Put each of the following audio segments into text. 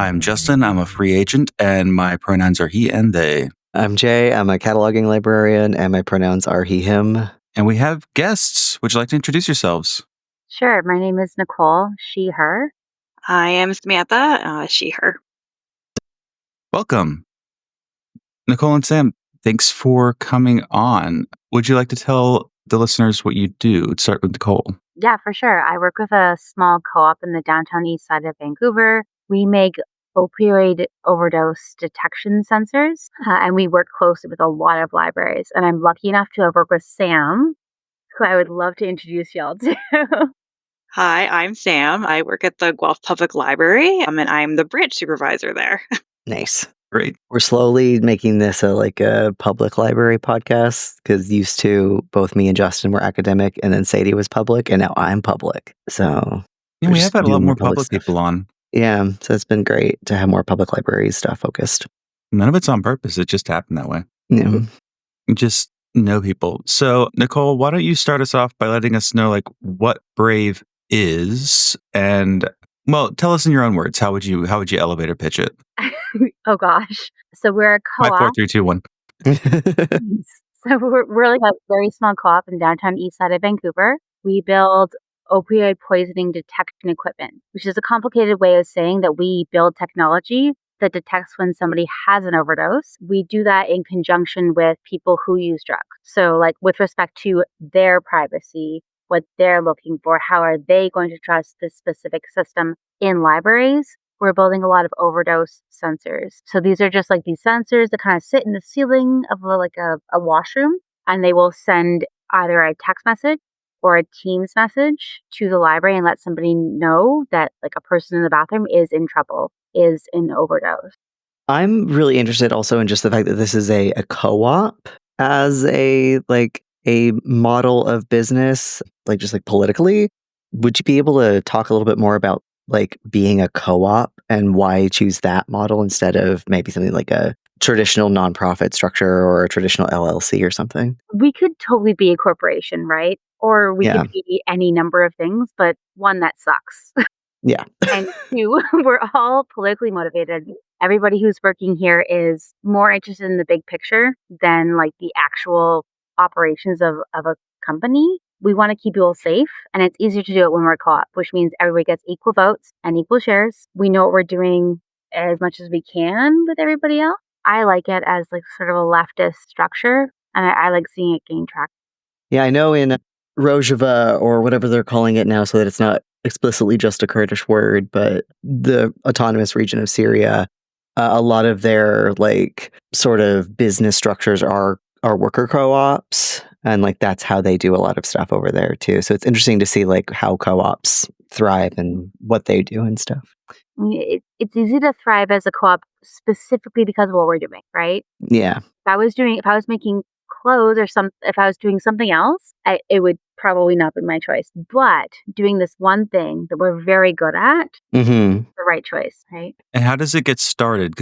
I'm Justin. I'm a free agent, and my pronouns are he and they. I'm Jay. I'm a cataloging librarian, and my pronouns are he, him. And we have guests. Would you like to introduce yourselves? Sure. My name is Nicole, she, her. I am Samantha, she, her. Welcome. Nicole and Sam, thanks for coming on. Would you like to tell the listeners what you do? Let's start with Nicole. Yeah, for sure. I work with a small co-op in the downtown east side of Vancouver. We make opioid overdose detection sensors, and we work closely with a lot of libraries. And I'm lucky enough to have worked with Sam, who I would love to introduce y'all to. Hi, I'm Sam. I work at the Guelph Public Library, and I'm the branch supervisor there. Nice. Great. We're slowly making this a public library podcast because used to both me and Justin were academic, and then Sadie was public, and now I'm public. So Yeah, we have had a lot more public people on. Yeah, so it's been great to have more public library stuff focused. None of it's on purpose. It just happened that way. Yeah. You just know people. So, Nicole, why don't you start us off by letting us know what Brave is, and tell us in your own words. How would you elevator pitch it? Oh gosh. So we're a co-op. 5, 4, 3, 2, 1. So we're like a very small co-op in downtown east side of Vancouver. We build opioid poisoning detection equipment, which is a complicated way of saying that we build technology that detects when somebody has an overdose. We do that in conjunction with people who use drugs. So with respect to their privacy, what they're looking for, how are they going to trust this specific system in libraries? We're building a lot of overdose sensors. So these are just these sensors that kind of sit in the ceiling of a washroom, and they will send either a text message or a Teams message to the library and let somebody know that a person in the bathroom is in trouble, is in overdose. I'm really interested also in just the fact that this is a co-op as a model of business, just politically. Would you be able to talk a little bit more about being a co-op and why choose that model instead of maybe something like a traditional nonprofit structure or a traditional LLC or something? We could totally be a corporation, right? Or we could be any number of things, but one, that sucks. Yeah. And two, we're all politically motivated. Everybody who's working here is more interested in the big picture than the actual operations of a company. We want to keep people safe, and it's easier to do it when we're co-op, which means everybody gets equal votes and equal shares. We know what we're doing as much as we can with everybody else. I like it as sort of a leftist structure, and I like seeing it gain traction. Yeah, I know in Rojava, or whatever they're calling it now so that it's not explicitly just a Kurdish word, but the autonomous region of Syria, a lot of their sort of business structures are worker co-ops, and that's how they do a lot of stuff over there too. So it's interesting to see how co-ops thrive and what they do and stuff. I mean, it's easy to thrive as a co-op specifically because of what we're doing, right? Yeah. If I was making clothes or if I was doing something else, it would probably not be my choice. But doing this one thing that we're very good at, the right choice, right? And how does it get started?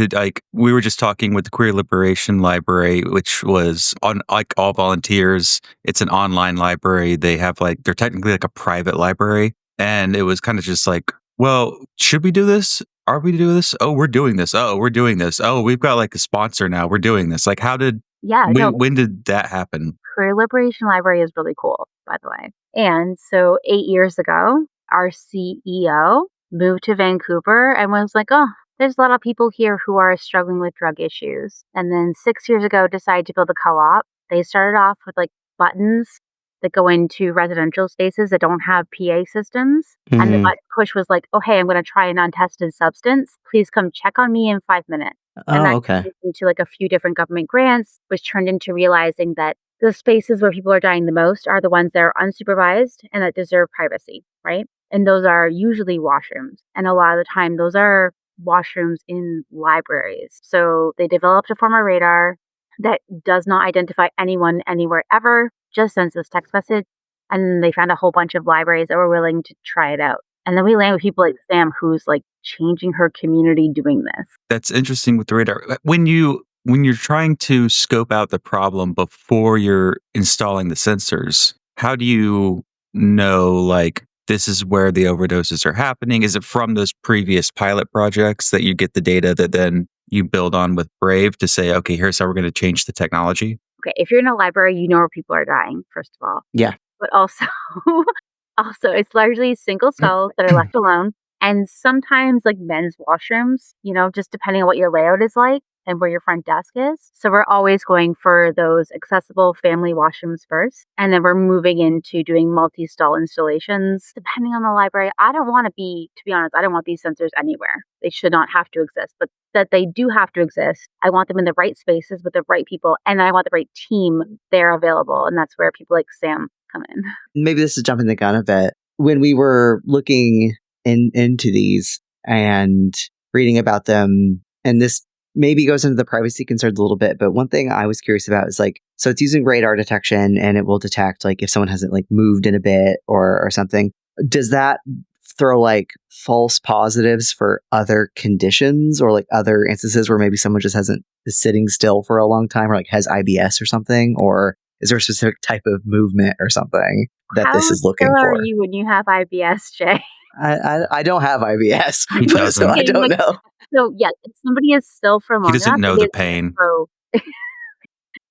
We were just talking with the Queer Liberation Library, which was on all volunteers. It's an online library. They have they're technically a private library, and it was kind of just should we do this? Are we doing this? Oh, we're doing this. Oh, we're doing this. Oh, we've got a sponsor now. We're doing this. When did that happen? Queer Liberation Library is really cool, by the way. And so 8 years ago, our CEO moved to Vancouver and was like, oh, there's a lot of people here who are struggling with drug issues. And then 6 years ago, decided to build a co-op. They started off with buttons that go into residential spaces that don't have PA systems. Mm-hmm. And the button push was oh, hey, I'm going to try an untested substance. Please come check on me in 5 minutes. And that turned into a few different government grants, which turned into realizing that the spaces where people are dying the most are the ones that are unsupervised and that deserve privacy, right? And those are usually washrooms. And a lot of the time, those are washrooms in libraries. So they developed a form of radar that does not identify anyone anywhere ever, just sends this text message. And they found a whole bunch of libraries that were willing to try it out. And then we land with people like Sam, who's changing her community doing this. That's interesting with the radar. When you're trying to scope out the problem before you're installing the sensors, how do you know this is where the overdoses are happening? Is it from those previous pilot projects that you get the data that then you build on with Brave to say, okay, here's how we're going to change the technology? Okay, if you're in a library, you know where people are dying, first of all. Yeah. But also, also it's largely single cells that are left alone. And sometimes like men's washrooms, just depending on what your layout is like and where your front desk is. So we're always going for those accessible family washrooms first. And then we're moving into doing multi-stall installations. Depending on the library, to be honest, I don't want these sensors anywhere. They should not have to exist. But that they do have to exist, I want them in the right spaces with the right people. And I want the right team there available. And that's where people like Sam come in. Maybe this is jumping the gun a bit. When we were looking into these and reading about them, and this maybe goes into the privacy concerns a little bit, but one thing I was curious about is like, so it's using radar detection and it will detect like if someone hasn't like moved in a bit or something. Does that throw like false positives for other conditions or like other instances where maybe someone just is sitting still for a long time or like has IBS or something? Or is there a specific type of movement or something that this is looking How for? are you when you have IBS, Jay? I don't have IBS, He so doesn't. I don't know. So yes, if somebody is still for He long doesn't enough, know the pain.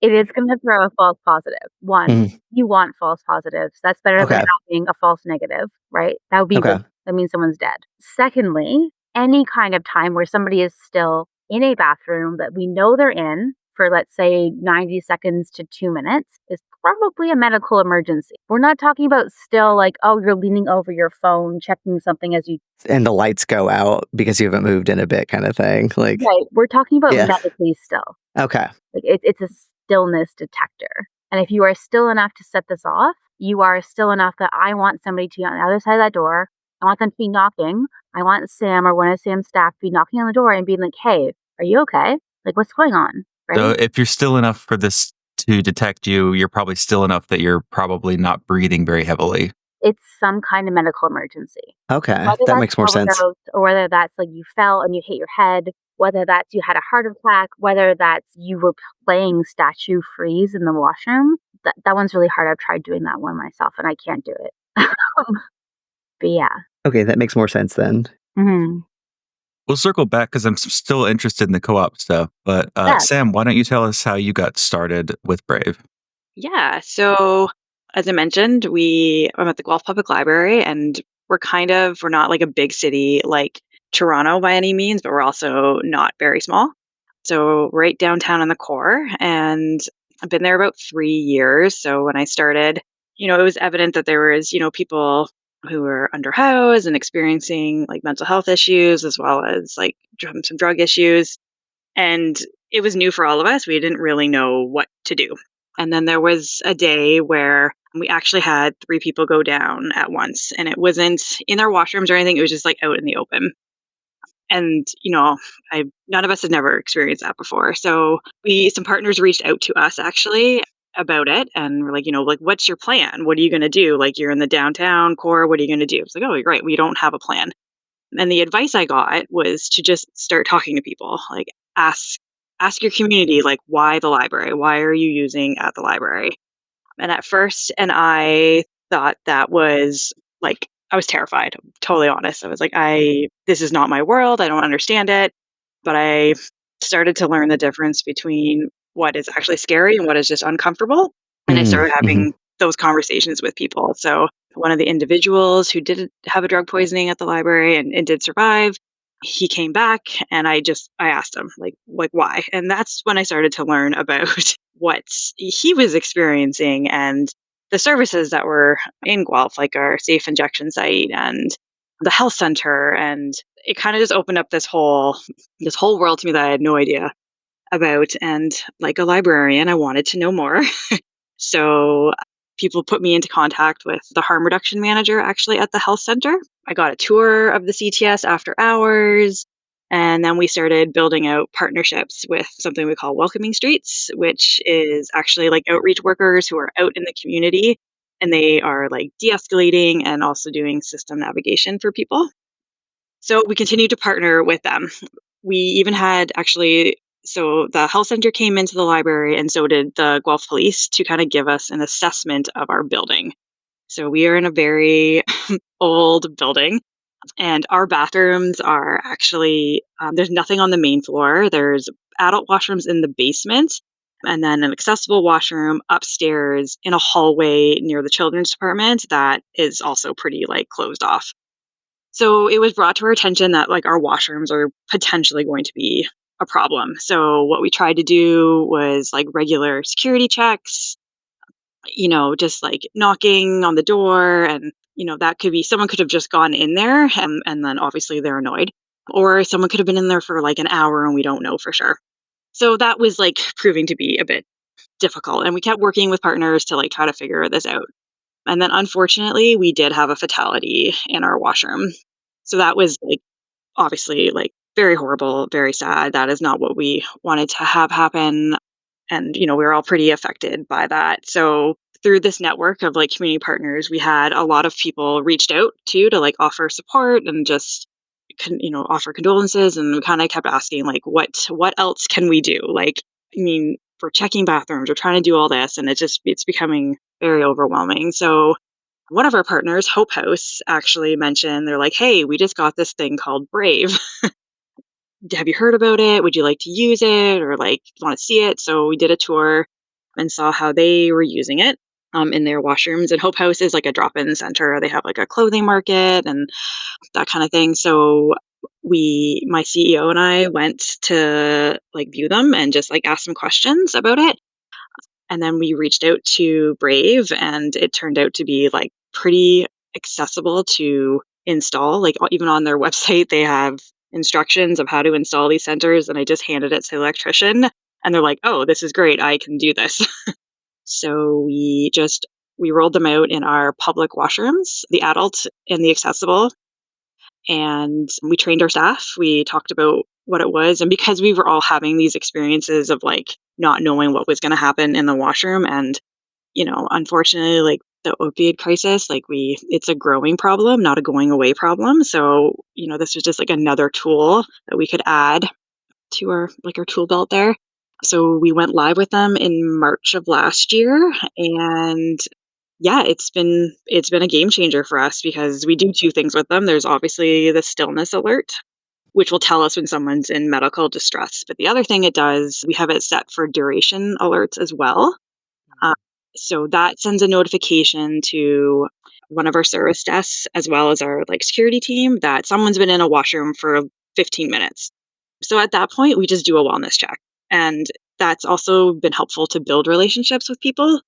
it is going to throw a false positive. One, Mhm. you want false positives. That's better Okay. than having a false negative, right? That would be Okay. that means someone's dead. Secondly, any kind of time where somebody is still in a bathroom that we know they're in for, let's say, 90 seconds to 2 minutes is probably a medical emergency. We're not talking about still like, oh, you're leaning over your phone, checking something as you. And the lights go out because you haven't moved in a bit kind of thing. Like, Right. We're talking about Yeah. medically still. okay. Like it's a stillness detector. And if you are still enough to set this off, you are still enough that I want somebody to be on the other side of that door. I want them to be knocking. I want Sam or one of Sam's staff to be knocking on the door and being like, hey, are you okay? Like, what's going on? Right? So if you're still enough for this to detect you, you're probably still enough that you're probably not breathing very heavily. It's some kind of medical emergency. Okay. Whether That that's makes more sense. overdose, or whether that's like you fell and you hit your head, whether that's you had a heart attack, whether that's you were playing Statue Freeze in the washroom. That one's really hard. I've tried doing that one myself and I can't do it. But yeah. Okay, that makes more sense then. Mm-hmm. We'll circle back because I'm still interested in the co-op stuff. But Yeah. Sam, why don't you tell us how you got started with Brave? Yeah. So as I mentioned, I'm at the Guelph Public Library, and we're not like a big city like Toronto by any means, but we're also not very small. So right downtown in the core, and I've been there about 3 years. So when I started, it was evident that there was, people who were underhoused and experiencing like mental health issues as well as like some drug issues. And it was new for all of us. We didn't really know what to do. And then there was a day where we actually had 3 people go down at once, and it wasn't in their washrooms or anything. It was just like out in the open. And, none of us had never experienced that before. So some partners reached out to us actually about it. And we're like, like, what's your plan? What are you going to do? Like, you're in the downtown core. What are you going to do? It's like, oh, you're right. We don't have a plan. And the advice I got was to just start talking to people, like ask your community, like, why the library? Why are you using at the library? And at first, and I thought that was like, I was terrified. I'm totally honest. I was like, this is not my world. I don't understand it. But I started to learn the difference between what is actually scary and what is just uncomfortable. And I started having those conversations with people. So one of the individuals who did have a drug poisoning at the library and did survive, he came back, and I asked him like why. And that's when I started to learn about what he was experiencing and the services that were in Guelph, like our safe injection site and the health center. And it kind of just opened up this whole world to me that I had no idea about. And like a librarian, I wanted to know more. So people put me into contact with the harm reduction manager actually at the health center. I got a tour of the CTS after hours. And then we started building out partnerships with something we call Welcoming Streets, which is actually like outreach workers who are out in the community, and they are like de-escalating and also doing system navigation for people. So we continue to partner with them. We even had so the health center came into the library, and so did the Guelph Police, to kind of give us an assessment of our building. So we are in a very old building, and our bathrooms are actually, there's nothing on the main floor. There's adult washrooms in the basement, and then an accessible washroom upstairs in a hallway near the children's department that is also pretty like closed off. So it was brought to our attention that like our washrooms are potentially going to be a problem. So what we tried to do was like regular security checks, just like knocking on the door, and that could be someone could have just gone in there, and then obviously they're annoyed, or someone could have been in there for like an hour and we don't know for sure. So that was like proving to be a bit difficult, and we kept working with partners to like try to figure this out. And then unfortunately, we did have a fatality in our washroom. So that was like obviously like very horrible, very sad. That is not what we wanted to have happen. And, we were all pretty affected by that. So through this network of like community partners, we had a lot of people reached out to like offer support and just, offer condolences. And we kind of kept asking like, what else can we do? Like, I mean, we're checking bathrooms, we're trying to do all this, and it's becoming very overwhelming. So one of our partners, Hope House, actually mentioned, they're like, hey, we just got this thing called Brave. Have you heard about it? Would you like to use it, or like want to see it? So we did a tour and saw how they were using it in their washrooms. And Hope House is like a drop-in center. They have like a clothing market and that kind of thing. So my CEO and I went to like view them and just like ask some questions about it. And then we reached out to Brave, and it turned out to be like pretty accessible to install. Like even on their website, they have instructions of how to install these sensors. And I just handed it to the electrician, and they're like, "Oh, this is great! I can do this." So we rolled them out in our public washrooms, the adult and the accessible, and we trained our staff. We talked about what it was, and because we were all having these experiences of like not knowing what was going to happen in the washroom, and unfortunately, like the opioid crisis, like it's a growing problem, not a going away problem. So this was just like another tool that we could add to our tool belt there. So we went live with them in March of last year, and yeah, it's been a game changer for us because we do two things with them. There's obviously the stillness alert, which will tell us when someone's in medical distress. But the other thing it does, we have it set for duration alerts as well. Uh, so that sends a notification to one of our service desks as well as our like security team that someone's been in a washroom for 15 minutes. So at that point, we just do a wellness check. And that's also been helpful to build relationships with people.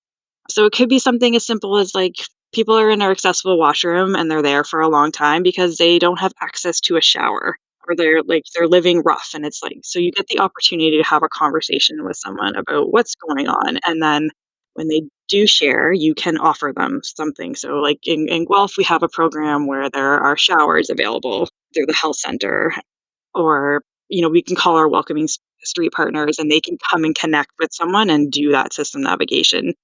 So it could be something as simple as like people are in our accessible washroom and they're there for a long time because they don't have access to a shower, or they're living rough, and it's like, so you get the opportunity to have a conversation with someone about what's going on, and then when they do share, you can offer them something. So like in Guelph, we have a program where there are showers available through the health center, or we can call our welcoming street partners and they can come and connect with someone and do that system navigation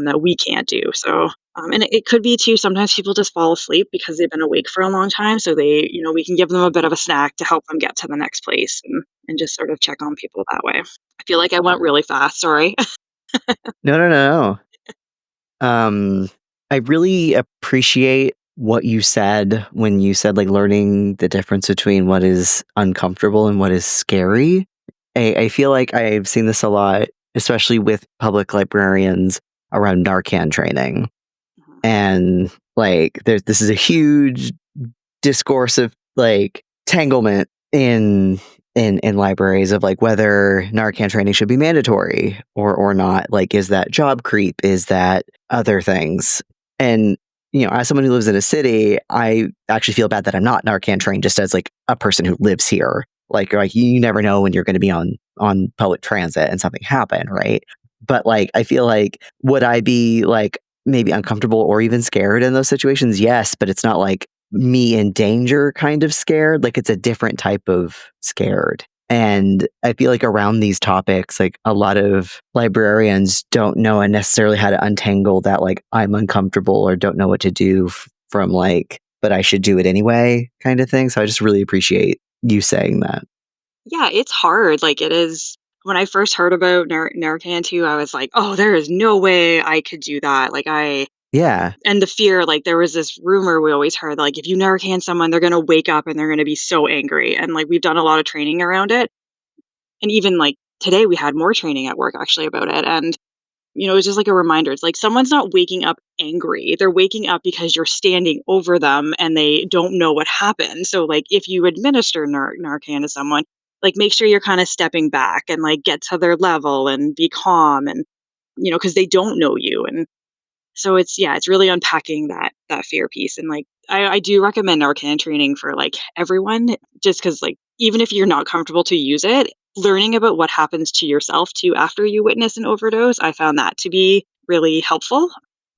that we can't do. So, and it could be too, sometimes people just fall asleep because they've been awake for a long time. So we can give them a bit of a snack to help them get to the next place, and just sort of check on people that way. I feel like I went really fast. Sorry. No. I really appreciate what you said when you said like learning the difference between what is uncomfortable and what is scary. I feel like I've seen this a lot, especially with public librarians around Narcan training. And like this is a huge discourse of like tanglement in libraries of like whether Narcan training should be mandatory or not. Like, is that job creep? Is that other things? And as someone who lives in a city, I actually feel bad that I'm not Narcan trained, just as like a person who lives here. Like you never know when you're going to be on public transit and something happen, right? But like I feel like, would I be like maybe uncomfortable or even scared in those situations? Yes, but it's not like me in danger kind of scared. Like it's a different type of scared. And I feel like around these topics, like a lot of librarians don't know necessarily how to untangle that, like I'm uncomfortable or don't know what to do from like, but I should do it anyway kind of thing. So I just really appreciate you saying that. Yeah, it's hard. Like it is. When I first heard about Narcan too, I was like, oh, there is no way I could do that. Like Yeah. And the fear, like there was this rumor we always heard, like if you Narcan someone, they're going to wake up and they're going to be so angry. And like we've done a lot of training around it. And even like today we had more training at work actually about it. And it's just like a reminder. It's like someone's not waking up angry. They're waking up because you're standing over them and they don't know what happened. So like if you administer Narcan to someone, like make sure you're kind of stepping back and like get to their level and be calm and because they don't know you. And so it's really unpacking that fear piece. And like I do recommend Narcan training for like everyone, just because like even if you're not comfortable to use it, learning about what happens to yourself too after you witness an overdose, I found that to be really helpful.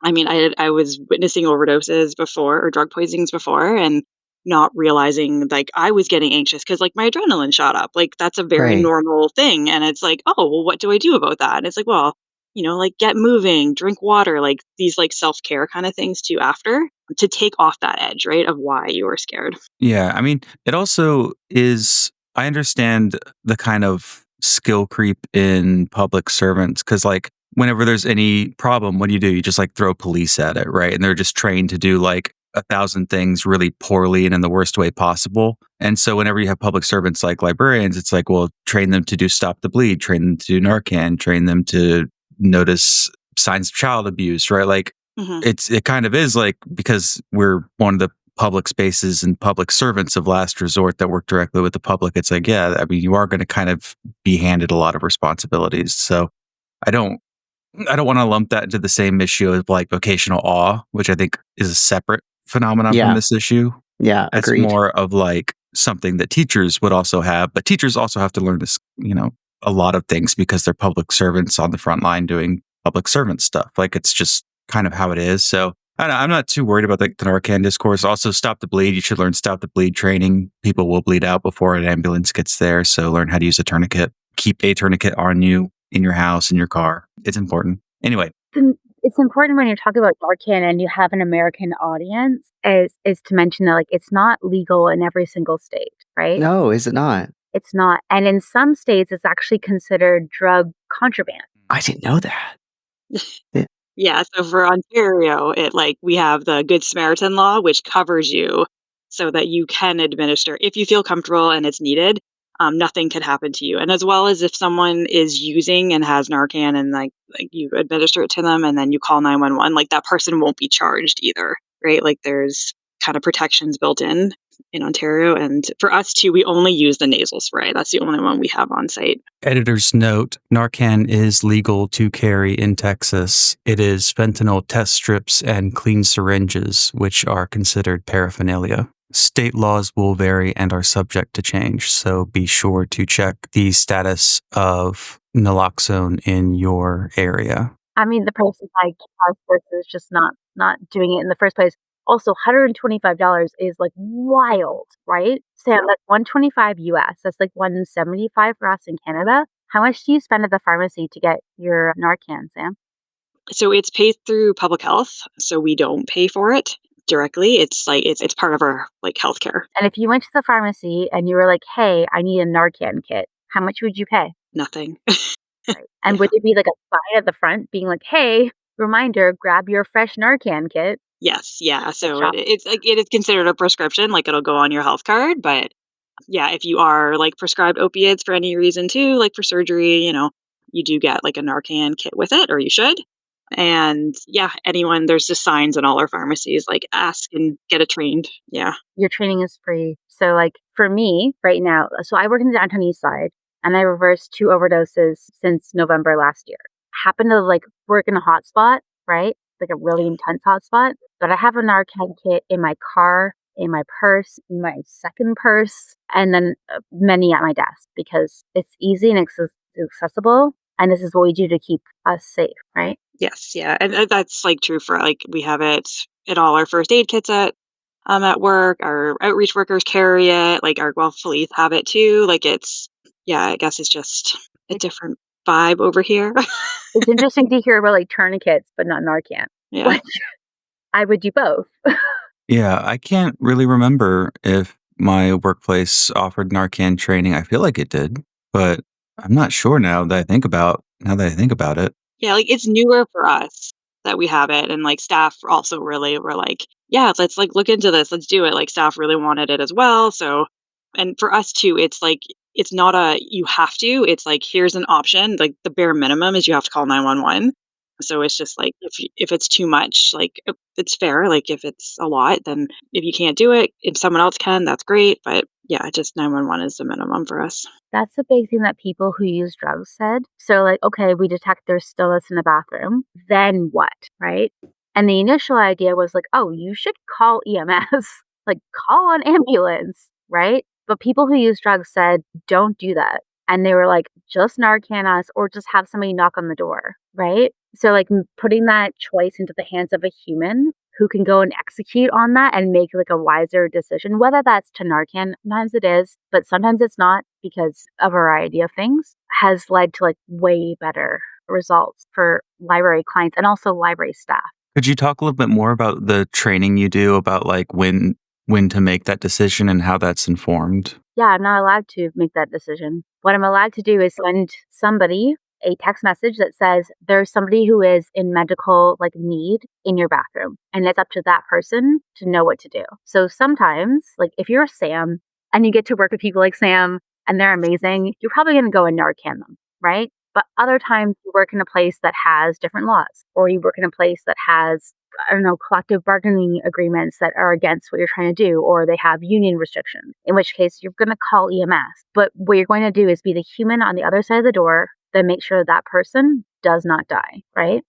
I mean, I was witnessing overdoses before or drug poisonings before and not realizing like I was getting anxious because like my adrenaline shot up. Like that's a very Right. normal thing. And it's like, oh, well, what do I do about that? And it's like, well, like get moving, drink water, like these like self-care kind of things too after to take off that edge, right, of why you were scared. Yeah, I mean, it also is I understand the kind of skill creep in public servants because, like, whenever there's any problem, what do? You just like throw police at it, right? And they're just trained to do like 1,000 things really poorly and in the worst way possible. And so, whenever you have public servants like librarians, it's like, well, train them to do stop the bleed, train them to do Narcan, train them to notice signs of child abuse, right? Like, Hmm. it kind of is like because we're one of the public spaces and public servants of last resort that work directly with the public. It's like, yeah, I mean, you are going to kind of be handed a lot of responsibilities. So I don't, I don't want to lump that into the same issue of like vocational awe, which I think is a separate phenomenon from Yeah. this issue. Yeah. That's Agreed. more of like something that teachers would also have, but teachers also have to learn this, a lot of things because they're public servants on the front line doing public servant stuff. Like it's just kind of how it is. So I'm not too worried about the Narcan discourse. Also, stop the bleed. You should learn stop the bleed training. People will bleed out before an ambulance gets there. So learn how to use a tourniquet. Keep a tourniquet on you in your house, in your car. It's important. Anyway, It's important when you're talking about Narcan and you have an American audience is to mention that like it's not legal in every single state, right? No, is it not? It's not. And in some states it's actually considered drug contraband. I didn't know that. Yeah. Yeah, so for Ontario, we have the Good Samaritan law, which covers you so that you can administer if you feel comfortable and it's needed. Nothing can happen to you, and as well as if someone is using and has Narcan and like you administer it to them, and then you call 911, like that person won't be charged either, right? Like there's kind of protections built in Ontario, and for us too, we only use the nasal spray. That's the only one we have on site. editor's note, Narcan is legal to carry in Texas. It is fentanyl test strips and clean syringes, which are considered paraphernalia. State laws will vary and are subject to change, so be sure to check the status of naloxone in your area. I mean, the price of like versus just not doing it in the first place. Also, $125 is like wild, right? Sam, that's 125 US. That's like 175 for us in Canada. How much do you spend at the pharmacy to get your Narcan, Sam? So it's paid through public health, so we don't pay for it directly. It's like it's part of our like healthcare. And if you went to the pharmacy and you were like, "Hey, I need a Narcan kit," how much would you pay? Nothing. Right. And Yeah. would it be like a sign at the front being like, "Hey, reminder, grab your fresh Narcan kit." Yes, yeah. So Shop. it's like it is considered a prescription, like it'll go on your health card. But yeah, if you are like prescribed opiates for any reason too, like for surgery, you do get like a Narcan kit with it, or you should. And yeah, there's just signs in all our pharmacies, like ask and get it trained. Yeah. Your training is free. So, like for me right now, so I work in the downtown east side and I reversed 2 overdoses since November last year. Happen to like work in a hotspot, right? Like a really intense hotspot. But I have a Narcan kit in my car, in my purse, in my second purse, and then many at my desk because it's easy and accessible. And this is what we do to keep us safe, right? Yes, yeah. And that's like true for like we have it in all our first aid kits at work. Our outreach workers carry it. Like our Guelph police have it too. Like yeah, I guess it's just a different vibe over here. It's interesting to hear about like tourniquets, but not Narcan. Yeah. Which I would do both. Yeah, I can't really remember if my workplace offered Narcan training. I feel like it did, but I'm not sure now that I think about it. Yeah, like it's newer for us. that we have it. And like staff also really were like, yeah, let's like look into this. Let's do it. Like staff really wanted it as well. So, and for us too, it's like, it's not a, you have to, it's like, here's an option. Like the bare minimum is you have to call 911. So it's just like, if it's too much, like it's fair. Like if it's a lot, then if you can't do it, if someone else can, that's great. But yeah, just 911 is the minimum for us. That's a big thing that people who use drugs said. So, like, okay, we detect there's stillness in the bathroom. Then what? Right. And the initial idea was like, oh, you should call EMS, like, call an ambulance. Right. But people who use drugs said, don't do that. And they were like, just Narcan us or just have somebody knock on the door. Right. So, like, putting that choice into the hands of a human who can go and execute on that and make like a wiser decision, whether that's to Narcan, sometimes it is, but sometimes it's not because a variety of things, has led to like way better results for library clients and also library staff. Could you talk a little bit more about the training you do about like when to make that decision and how that's informed? Yeah, I'm not allowed to make that decision. What I'm allowed to do is send somebody a text message that says there's somebody who is in medical like need in your bathroom, and it's up to that person to know what to do. So sometimes, like if you're Sam and you get to work with people like Sam and they're amazing, you're probably going to go and Narcan them, right? But other times you work in a place that has different laws, or you work in a place that has, I don't know, collective bargaining agreements that are against what you're trying to do, or they have union restrictions, in which case you're going to call EMS. But what you're going to do is be the human on the other side of the door that makes sure that person does not die, right?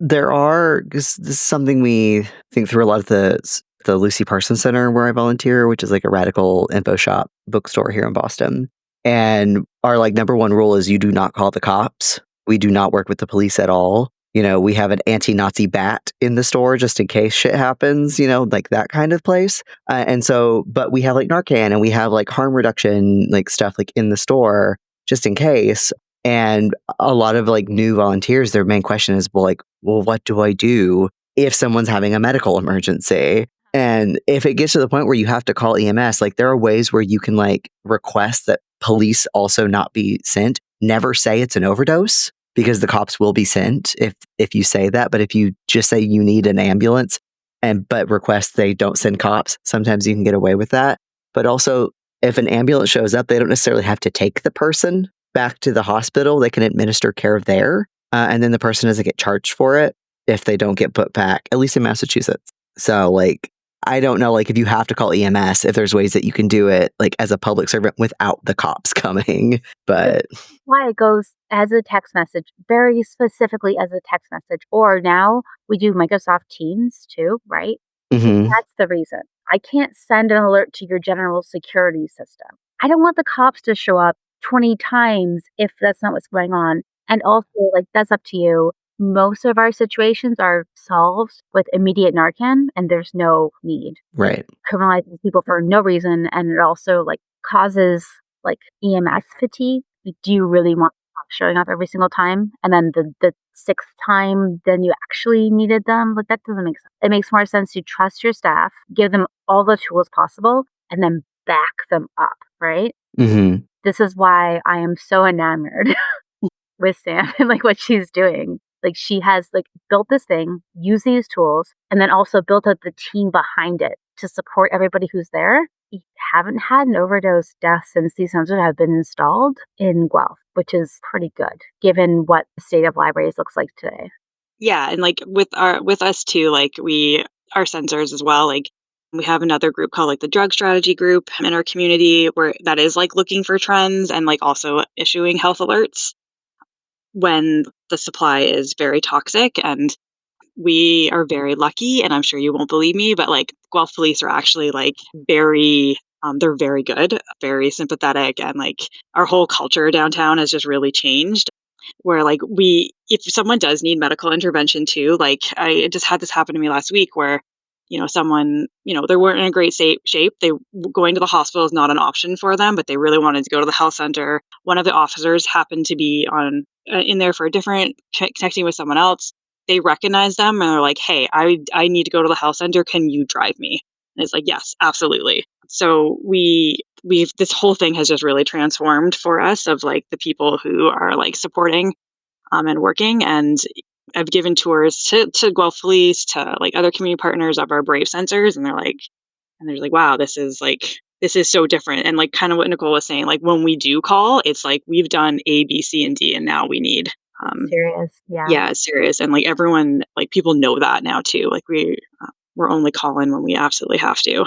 There are, this is something we think through a lot of the Lucy Parsons Center where I volunteer, which is like a radical info shop bookstore here in Boston. And our like number one rule is you do not call the cops. We do not work with the police at all. You know, we have an anti-Nazi bat in the store just in case shit happens, you know, like that kind of place. And so, but we have like Narcan and we have like harm reduction, like stuff like in the store just in case. And a lot of like new volunteers, their main question is, well, what do I do if someone's having a medical emergency? And if it gets to the point where you have to call EMS, like there are ways where you can like request that police also not be sent. Never say it's an overdose because the cops will be sent if you say that. But if you just say you need an ambulance but request they don't send cops, sometimes you can get away with that. But also, if an ambulance shows up, they don't necessarily have to take the person back to the hospital. They can administer care there, and then the person doesn't get charged for it if they don't get put back, at least in Massachusetts. So, like, I don't know, like, if you have to call EMS, if there's ways that you can do it, like, as a public servant without the cops coming. But why it goes as a text message, very specifically as a text message. Or now we do Microsoft Teams too, right? mhm, That's the reason. I can't send an alert to your general security system. I don't want the cops to show up 20 times if that's not what's going on. And also, like, that's up to you. Most of our situations are solved with immediate Narcan, and there's no need. right. Criminalizes people for no reason, and it also like causes like EMS fatigue. Like, do you really want cops showing up every single time? And then the sixth time, then you actually needed them? Like, that doesn't make sense. It makes more sense to trust your staff, give them all the tools possible, and then back them up, right? Mhm. This is why I am so enamored with Sam and like what she's doing. Like she has like built this thing, used these tools, and then also built up the team behind it to support everybody who's there. We haven't had an overdose death since these sensors have been installed in Guelph, which is pretty good given what the state of libraries looks like today. Yeah, and like with us too, like our sensors as well, like we have another group called like the drug strategy group in our community where that is like looking for trends and like also issuing health alerts when the supply is very toxic. And we are very lucky, and I'm sure you won't believe me, but like Guelph police are actually like very they're very good, very sympathetic, and like our whole culture downtown has just really changed where like if someone does need medical intervention too, like I just had this happen to me last week where someone they weren't in a great shape. They going to the hospital is not an option for them, but they really wanted to go to the health center. One of the officers happened to be on in there for a different connecting with someone else. They recognized them and they're like, hey, I need to go to the health center, can you drive me? And it's like, yes, absolutely. So we've this whole thing has just really transformed for us of like the people who are like supporting and working. And I've given tours to Guelph Police, to like other community partners of our Brave sensors, and they're like, wow, this is so different. And like kind of what Nicole was saying, like when we do call, it's like we've done A, B, C, and D, and now we need Serious. Yeah. yeah, serious. And like everyone, like people know that now too. Like we're only calling when we absolutely have to.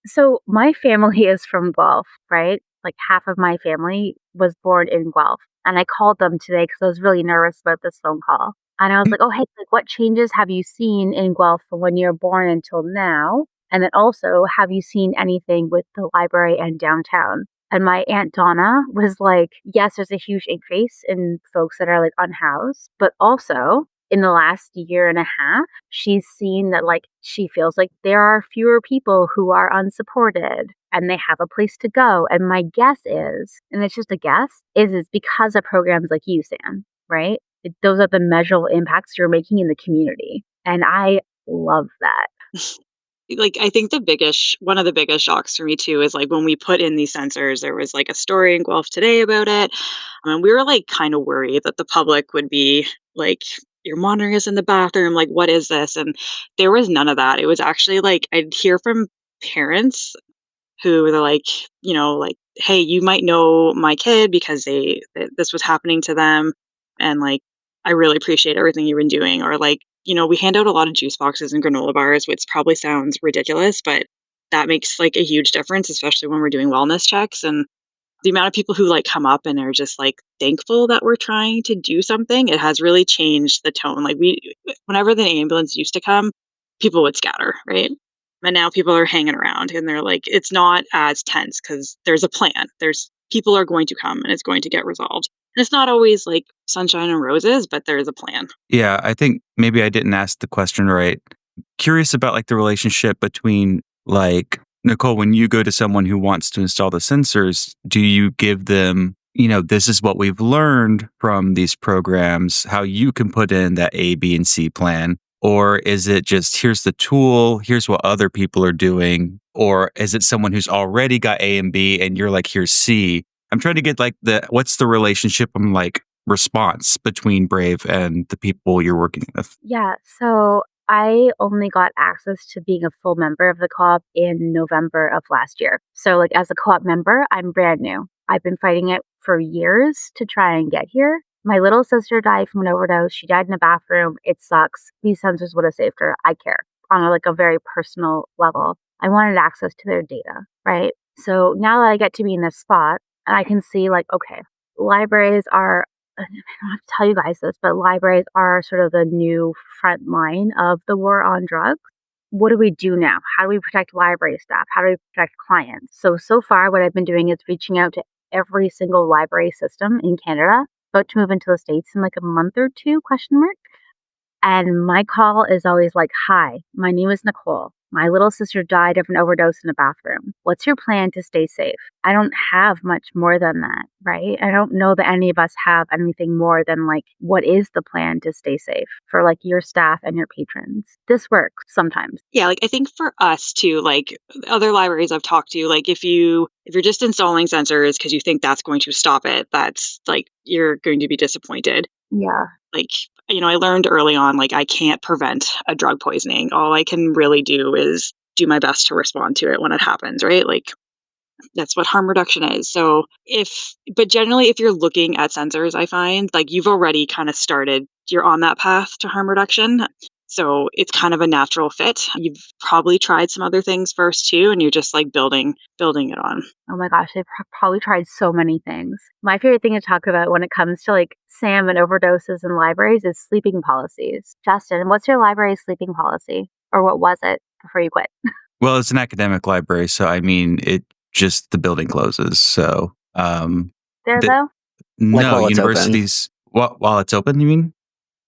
So my family is from Guelph, right? Like half of my family was born in Guelph. And I called them today because I was really nervous about this phone call. And I was like, oh, hey, like, what changes have you seen in Guelph from when you were born until now? And then also, have you seen anything with the library and downtown? And my Aunt Donna was like, yes, there's a huge increase in folks that are like unhoused, but also in the last year and a half, she's seen that like she feels like there are fewer people who are unsupported and they have a place to go. And my guess is, and it's just a guess, is it's because of programs like you, Sam, right? Those are the measurable impacts you're making in the community. And I love that. Like I think one of the biggest shocks for me too is like when we put in these sensors, there was like a story in Guelph Today about it. And we were like kind of worried that the public would be like, your monitoring is in the bathroom, like what is this? And there was none of that. It was actually like I'd hear from parents who were like, like, hey, you might know my kid because this was happening to them, and like I really appreciate everything you've been doing. Or like, we hand out a lot of juice boxes and granola bars, which probably sounds ridiculous, but that makes like a huge difference, especially when we're doing wellness checks. And the amount of people who like come up and are just like thankful that we're trying to do something, it has really changed the tone. Like whenever the ambulance used to come, people would scatter, right? And now people are hanging around and they're like, it's not as tense because there's a plan. People are going to come and it's going to get resolved. And it's not always like sunshine and roses, but there's a plan. Yeah, I think maybe I didn't ask the question right. Curious about like the relationship between like Nicole, when you go to someone who wants to install the sensors, do you give them, this is what we've learned from these programs, how you can put in that A, B, and C plan? Or is it just, here's the tool, here's what other people are doing? Or is it someone who's already got A and B and you're like, here's C? I'm trying to get like what's the relationship and like response between Brave and the people you're working with? Yeah. So I only got access to being a full member of the co-op in November of last year. So like as a co-op member, I'm brand new. I've been fighting it for years to try and get here. My little sister died from an overdose. She died in a bathroom. It sucks. These sensors would have saved her. I care on a very personal level. I wanted access to their data, right? So now that I get to be in this spot and I can see like, okay, libraries are, I don't have to tell you guys this, but libraries are sort of the new front line of the war on drugs. What do we do now? How do we protect library staff? How do we protect clients? So far, what I've been doing is reaching out to every single library system in Canada, about to move into the States in like a month or two, question mark. And my call is always like, hi, my name is Nicole. My little sister died of an overdose in a bathroom. What's your plan to stay safe? I don't have much more than that, right? I don't know that any of us have anything more than like, what is the plan to stay safe for like your staff and your patrons? This works sometimes. Yeah, like I think for us too, like other libraries I've talked to, like if you're just installing sensors because you think that's going to stop it, that's like you're going to be disappointed. Yeah. Like, I learned early on, like I can't prevent a drug poisoning. All I can really do is do my best to respond to it when it happens, right? Like that's what harm reduction is. So but generally if you're looking at sensors, I find like you've already kind of started, you're on that path to harm reduction. So it's kind of a natural fit. You've probably tried some other things first too, and you're just like building it on. Oh my gosh, I've probably tried so many things. My favorite thing to talk about when it comes to like SAM and overdoses in libraries is sleeping policies. Justin, what's your library sleeping policy? Or what was it before you quit? Well, it's an academic library, so I mean, the building closes. So, There though? Like no, while it's open. universities, while it's open, you mean?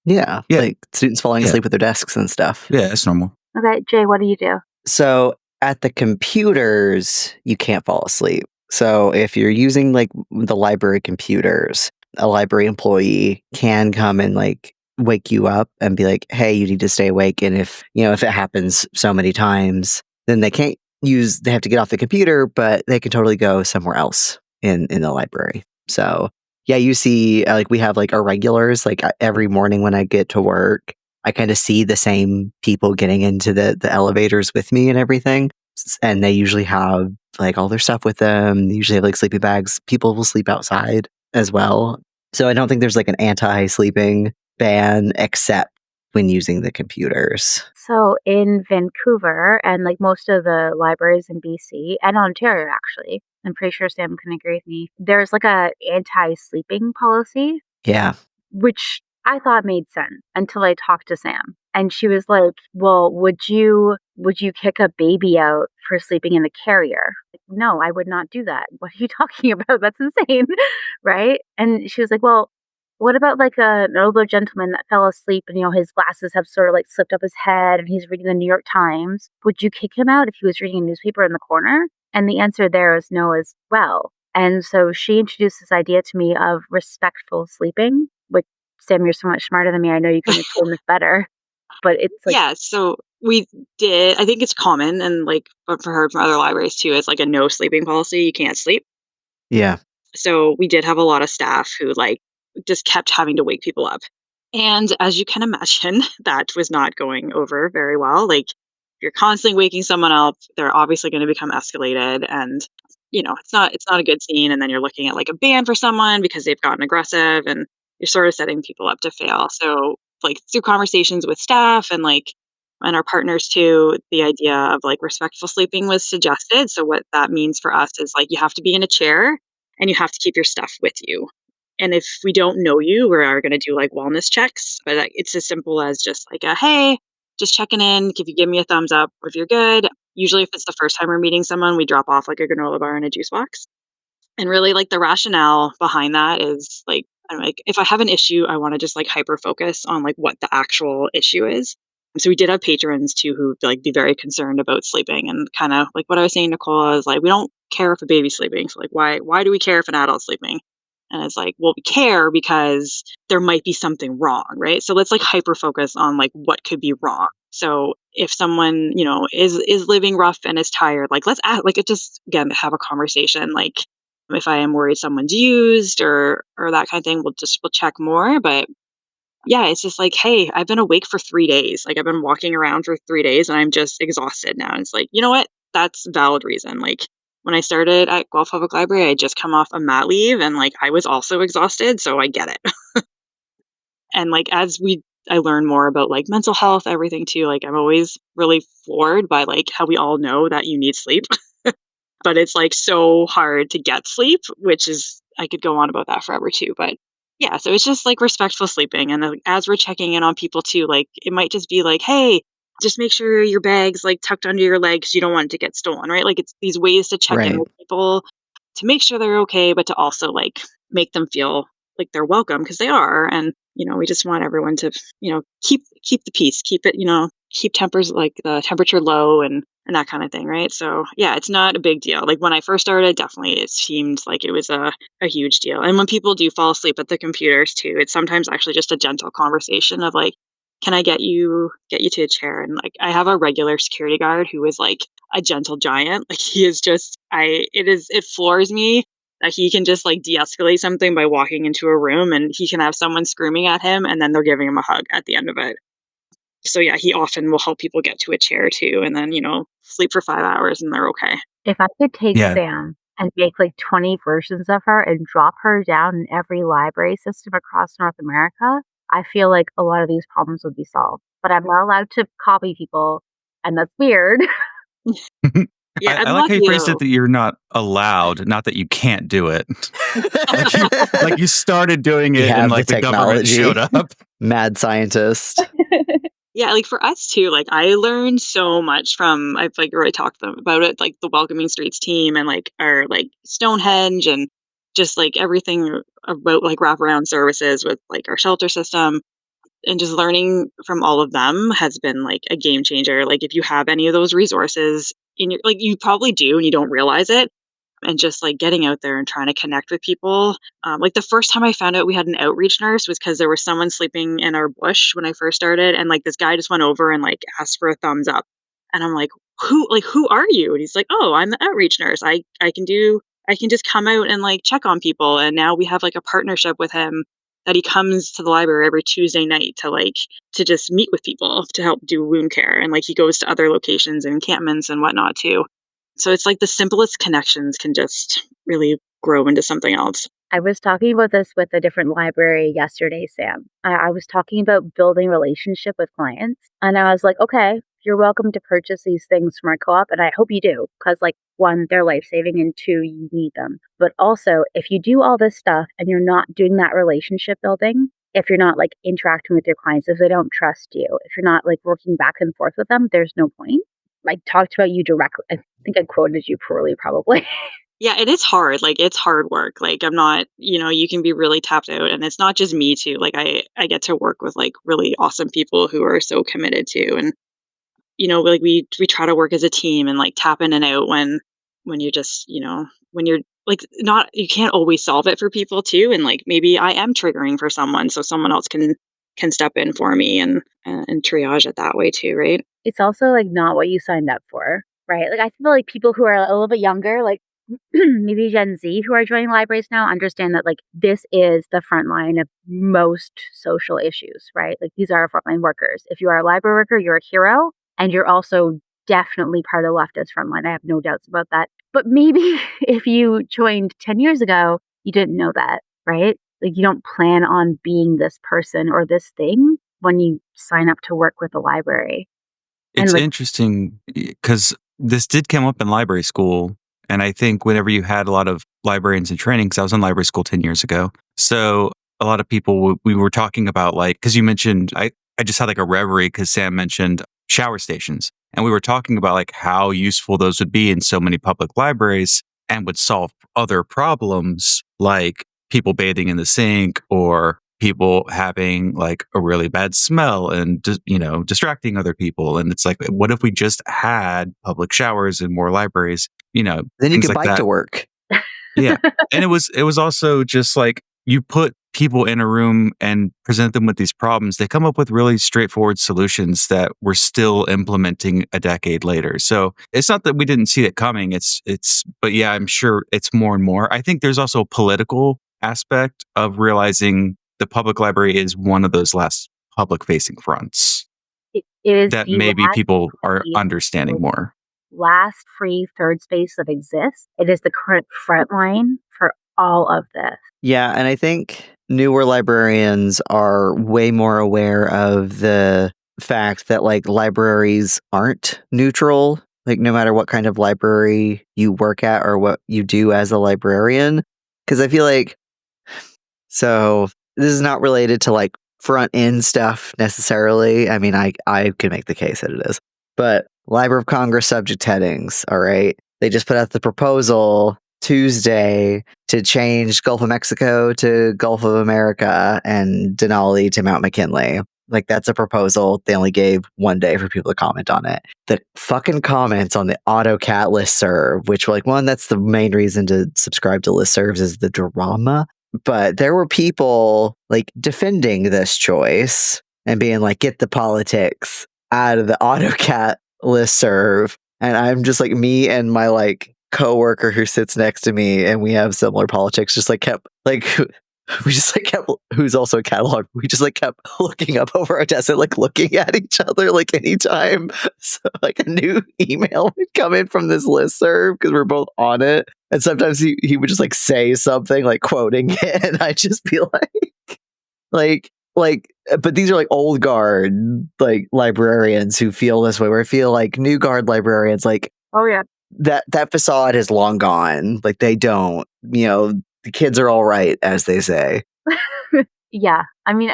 Yeah, Yeah. like students falling asleep at their desks and stuff. Yeah, it's normal. Okay, Jay, what do you do? So at the computers, you can't fall asleep. So if you're using like the library computers, a library employee can come and like wake you up and be like, hey, you need to stay awake. And if it happens so many times, then they have to get off the computer, but they can totally go somewhere else in the library. So Yeah, you see, like, we have, like, our regulars, like, every morning when I get to work, I kinda see the same people getting into the elevators with me and everything, and they usually have, like, all their stuff with them. They usually have, like, sleeping bags. People will sleep outside as well. So I don't think there's, like, an anti-sleeping ban except when using the computers. So in Vancouver and like most of the libraries in BC and Ontario, actually, I'm pretty sure Sam can agree with me. There's like a anti-sleeping policy, Yeah. which I thought made sense until I talked to Sam. And she was like, "Well, would you kick a baby out for sleeping in the carrier?" Like, no, I would not do that. What are you talking about? That's insane, right? And she was like, "Well, what about like an older gentleman that fell asleep and his glasses have sort of like slipped up his head and he's reading the New York Times? Would you kick him out if he was reading a newspaper in the corner?" And the answer there is no as well. And so she introduced this idea to me of respectful sleeping, which Sam, you're so much smarter than me. I know you can explain this better, but it's like, Yeah, so we did. I think it's common, and like but for her from other libraries too. It's like a no sleeping policy. You can't sleep. Yeah. So we did have a lot of staff who like just kept having to wake people up. And as you can imagine, that was not going over very well. Like if you're constantly waking someone up, they're obviously going to become escalated and it's not a good scene, and then you're looking at like a ban for someone because they've gotten aggressive, and you're sort of setting people up to fail. So like through conversations with staff and our partners too, the idea of like respectful sleeping was suggested. So what that means for us is like you have to be in a chair and you have to keep your stuff with you. And if we don't know you, we are going to do like wellness checks, but it's as simple as just like a hey, just checking in. If you give me a thumbs up if you're good. Usually, if it's the first time we're meeting someone, we drop off like a granola bar and a juice box. And really, like the rationale behind that is like, I'm like, if I have an issue, I want to just like hyper focus on like what the actual issue is. And so we did have patrons too who like be very concerned about sleeping, and kind of like what I was saying, Nicole, is like we don't care if a baby's sleeping. So like why do we care if an adult's sleeping? And it's like, well, we care because there might be something wrong, right? So let's like hyper focus on like what could be wrong. So if someone, is living rough and is tired, like let's ask, like it just again have a conversation. Like if I am worried someone's used or that kind of thing, we'll check more. But yeah, it's just like, hey, I've been awake for 3 days. Like I've been walking around for 3 days and I'm just exhausted now. And it's like, you know what? That's valid reason. Like when I started at Guelph Public Library, I just come off a mat leave and like I was also exhausted, so I get it. And like I learn more about like mental health, everything too. Like I'm always really floored by like how we all know that you need sleep, but it's like so hard to get sleep, which is I could go on about that forever too. But yeah, so it's just like respectful sleeping, and like, as we're checking in on people too, like it might just be like, hey, just make sure your bag's like tucked under your leg because you don't want it to get stolen, right? Like it's these ways to check in Right. with people to make sure they're okay, but to also like make them feel like they're welcome because they are. And we just want everyone to keep the peace, keep it keep tempers like the temperature low and that kind of thing, right? So yeah, it's not a big deal. Like when I first started, definitely it seemed like it was a huge deal. And when people do fall asleep at the computers too, it's sometimes actually just a gentle conversation of like, can I get you to a chair? And like I have a regular security guard who is like a gentle giant. Like he is just it floors me that he can just like de-escalate something by walking into a room, and he can have someone screaming at him and then they're giving him a hug at the end of it. So yeah, he often will help people get to a chair too, and then sleep for 5 hours and they're okay. if I could take Yeah. Sam and make like 20 versions of her and drop her down in every library system across North America, I feel like a lot of these problems would be solved. But I'm not allowed to copy people, and that's weird. Yeah, I I'd like love how you phrased it you. that you're not allowed, not that you can't do it. Like you started doing We it and have the like the government showed technology. up. Mad scientist. Yeah, like for us too, like I learned so much from I've like already talked to them about it, like the Welcoming Streets team and like our like Stonehenge and just like everything about like wraparound services with like our shelter system, and just learning from all of them has been like a game changer. Like if you have any of those resources in your like you probably do and you don't realize it, and just like getting out there and trying to connect with people. Like the first time I found out we had an outreach nurse was because there was someone sleeping in our bush when I first started, and like this guy just went over and like asked for a thumbs up, and I'm like, who are you? And he's like, oh, I'm the outreach nurse. I can do I can just come out and like check on people. And now we have like a partnership with him that he comes to the library every Tuesday night to just meet with people to help do wound care. And like he goes to other locations and encampments and whatnot too. So it's like the simplest connections can just really grow into something else. I was talking about this with a different library yesterday, Sam. I was talking about building relationship with clients. And I was like, okay, you're welcome to purchase these things from our co-op. And I hope you do. Because like, one, they're life-saving, and two, you need them. But also, if you do all this stuff and you're not doing that relationship building, if you're not like interacting with your clients, if they don't trust you, if you're not like working back and forth with them, there's no point. I talked about you directly. I think I quoted you poorly, probably. Yeah, and it's hard. Like it's hard work. Like I'm not, you can be really tapped out, and it's not just me too. Like I get to work with like really awesome people who are so committed to, and like we try to work as a team and like tap in and out when you're just, when you're like not, you can't always solve it for people too, and like maybe I am triggering for someone, so someone else can step in for me and triage it that way too, right? It's also like not what you signed up for, right? Like I feel like people who are a little bit younger, like maybe Gen Z who are joining libraries now, understand that like this is the front line of most social issues, right? Like these are our frontline workers. If you are a library worker, you're a hero, and you're also definitely part of the leftist front line. I have no doubts about that. But maybe if you joined 10 years ago, you didn't know that, right? Like you don't plan on being this person or this thing when you sign up to work with the library. And It's like, interesting because this did come up in library school. And I think whenever you had a lot of librarians in training, because I was in library school 10 years ago. So a lot of people, we were talking about like, because you mentioned, I just had like a reverie because Sam mentioned shower stations. And we were talking about like how useful those would be in so many public libraries and would solve other problems like people bathing in the sink or people having like a really bad smell and distracting other people. And it's like, what if we just had public showers in more libraries, Then you things could like bike that. to work. Yeah. And it was also just like you put people in a room and present them with these problems. They come up with really straightforward solutions that we're still implementing a decade later. So it's not that we didn't see it coming. But yeah, I'm sure it's more and more. I think there's also a political aspect of realizing the public library is one of those last public facing fronts it is that the maybe last people are free, understanding more. last free third space that exists. It is the current front line for all of this. Yeah, and I think newer librarians are way more aware of the fact that like libraries aren't neutral, like no matter what kind of library you work at or what you do as a librarian. Because I feel like, so this is not related to like front end stuff necessarily. I mean, I can make the case that it is, but Library of Congress subject headings, all right? They just put out the proposal Tuesday to change Gulf of Mexico to Gulf of America and Denali to Mount McKinley. Like, that's a proposal. They only gave one day for people to comment on it. The fucking comments on the AutoCAT listserv, which, like, one, that's the main reason to subscribe to listservs is the drama. But there were people, like, defending this choice and being like, get the politics out of the AutoCAT listserv. And I'm just like, me and my, like, coworker who sits next to me and we have similar politics just like kept like we just like kept who's also a catalog we just like kept looking up over our desk and like looking at each other like anytime so like a new email would come in from this listserv because we're both on it, and sometimes he would just like say something like quoting it and I'd just be like but these are like old guard like librarians who feel this way, where I feel like new guard librarians like Oh yeah. that facade is long gone. Like they don't, the kids are all right, as they say. Yeah. I mean,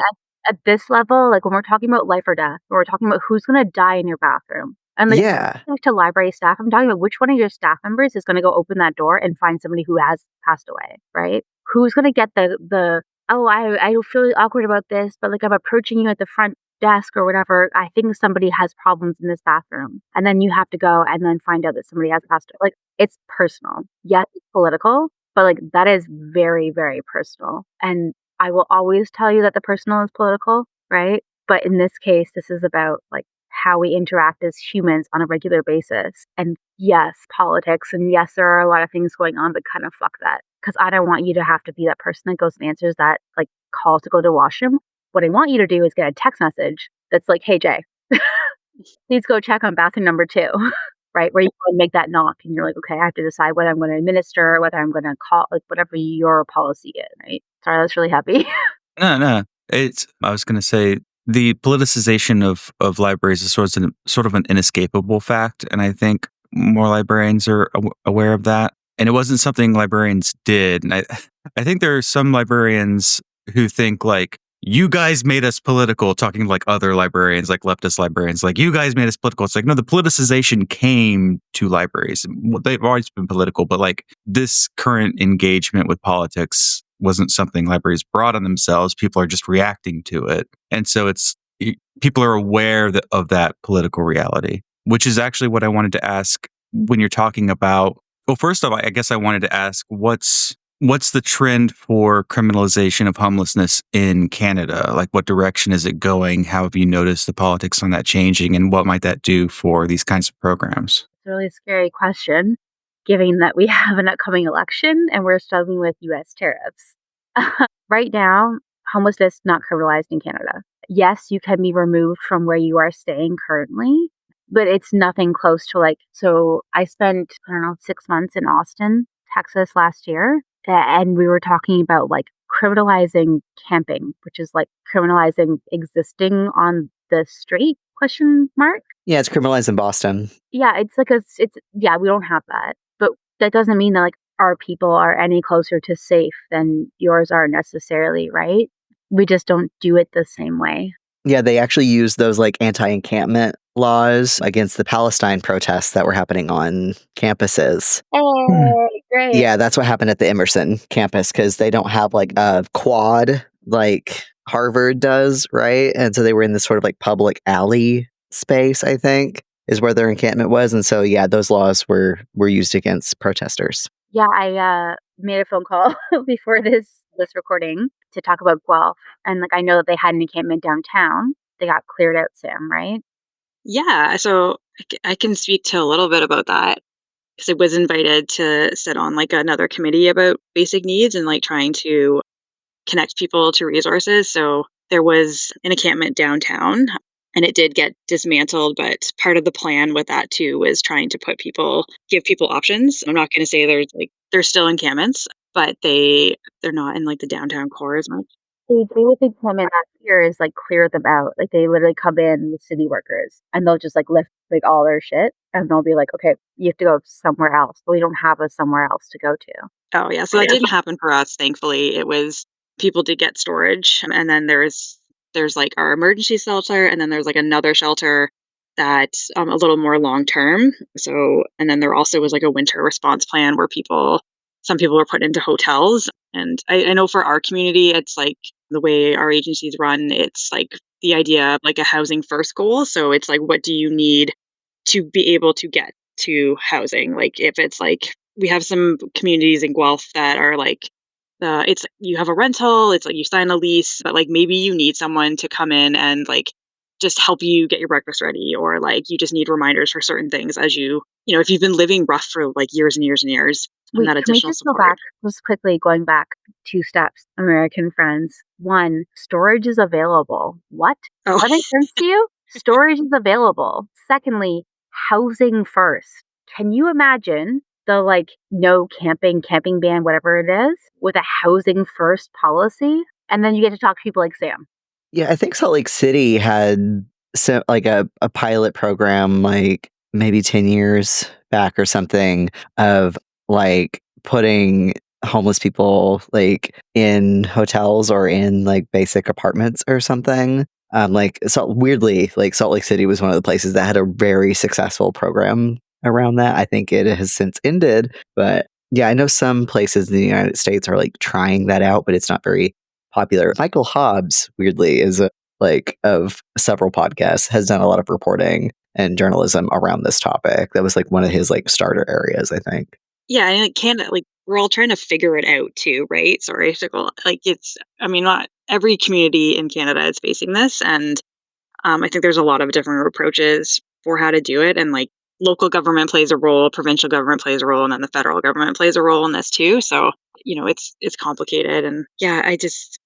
at this level, like when we're talking about life or death, or we're talking about who's going to die in your bathroom. And like Yeah. to library staff, I'm talking about which one of your staff members is going to go open that door and find somebody who has passed away, right? Who's going to get oh, I feel awkward about this, but like I'm approaching you at the front desk or whatever. I think somebody has problems in this bathroom. And then you have to go and then find out that somebody has passed away. Like it's personal. Yes, it's political, but like that is very, very personal. And I will always tell you that the personal is political, right? But in this case, this is about like how we interact as humans on a regular basis. And yes, politics. And yes, there are a lot of things going on, but kind of fuck that. Because I don't want you to have to be that person that goes and answers that like call to go to the washroom. What I want you to do is get a text message that's like, hey, Jay, please go check on bathroom number 2, right? Where you go and make that knock and you're like, okay, I have to decide whether I'm going to administer, whether I'm going to call, like whatever your policy is, right? Sorry, that's really heavy. No. I was going to say the politicization of libraries is sort of an inescapable fact. And I think more librarians are aware of that. And it wasn't something librarians did. And I think there are some librarians who think like, you guys made us political, talking like other librarians, like leftist librarians, like you guys made us political. It's like, no, the politicization came to libraries. They've always been political, but like this current engagement with politics wasn't something libraries brought on themselves. People are just reacting to it. And so people are aware of that political reality, which is actually what I wanted to ask when you're talking about. Well, first off, I guess I wanted to ask what's the trend for criminalization of homelessness in Canada? Like, what direction is it going? How have you noticed the politics on that changing? And what might that do for these kinds of programs? It's a really scary question, given that we have an upcoming election and we're struggling with U.S. tariffs. Right now, homelessness is not criminalized in Canada. Yes, you can be removed from where you are staying currently, but it's nothing close to like, so I spent, 6 months in Austin, Texas last year. And we were talking about like criminalizing camping, which is like criminalizing existing on the street, question mark. Yeah, it's criminalized in Boston. Yeah, it's like yeah, we don't have that. But that doesn't mean that like our people are any closer to safe than yours are necessarily, right? We just don't do it the same way. Yeah, they actually used those like anti-encampment laws against the Palestine protests that were happening on campuses. Oh, great. Yeah, that's what happened at the Emerson campus because they don't have like a quad like Harvard does, right? And so they were in this sort of like public alley space, I think, is where their encampment was. And so, yeah, those laws were used against protesters. Yeah, I made a phone call before this recording to talk about Guelph. And like I know that they had an encampment downtown. They got cleared out, Sam, right? Yeah, so I can speak to a little bit about that because I was invited to sit on like another committee about basic needs and like trying to connect people to resources. So there was an encampment downtown and it did get dismantled, but part of the plan with that too was trying to give people options. I'm not going to say there's still encampments, but they're not in like the downtown core as much. They what they come in last year is like clear them out. Like they literally come in with city workers and they'll just like lift like all their shit and they'll be like, okay, you have to go somewhere else. But we don't have a somewhere else to go to. Oh yeah, so that didn't happen for us, thankfully. It was people did get storage, and then there's like our emergency shelter, and then there's like another shelter that's a little more long term. So, and then there also was like a winter response plan where some people were put into hotels. And I know for our community, it's like the way our agencies run, it's like the idea of like a housing first goal. So it's like, what do you need to be able to get to housing? Like if it's like, we have some communities in Guelph that are like, it's you have a rental, it's like you sign a lease, but like maybe you need someone to come in and like just help you get your breakfast ready, or like you just need reminders for certain things as if you've been living rough for like years and years and years. Wait, that can we additional just go support. back, just quickly going back 2 steps, American friends? 1, storage is available. What? Oh. Does that make sense to you? Storage is available. Secondly, housing first. Can you imagine the like no camping ban, whatever it is, with a housing first policy? And then you get to talk to people like Sam. Yeah, I think Salt Lake City had like a pilot program like maybe 10 years back or something of like putting homeless people like in hotels or in like basic apartments or something. Weirdly, like Salt Lake City was one of the places that had a very successful program around that. I think it has since ended, but yeah, I know some places in the United States are like trying that out, but it's not very popular. Michael Hobbs, weirdly, is of several podcasts, has done a lot of reporting and journalism around this topic. That was like one of his like starter areas, I think. Yeah, and it can like we're all trying to figure it out too, right? Sorry, like not every community in Canada is facing this, and I think there's a lot of different approaches for how to do it, and like local government plays a role, provincial government plays a role, and then the federal government plays a role in this too. So it's complicated, and yeah,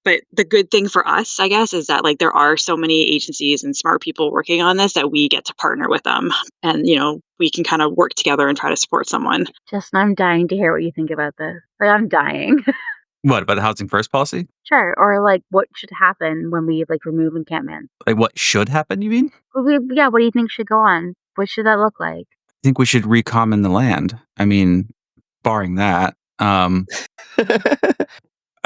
but the good thing for us, I guess, is that like there are so many agencies and smart people working on this that we get to partner with them, and we can kind of work together and try to support someone. Justin, I'm dying to hear what you think about this. Like, I'm dying. What about the housing first policy? Sure. Or like what should happen when we like remove encampments? Like what should happen, you mean? Yeah, what do you think should go on? What should that look like? I think we should recommon the land. I mean, barring that. I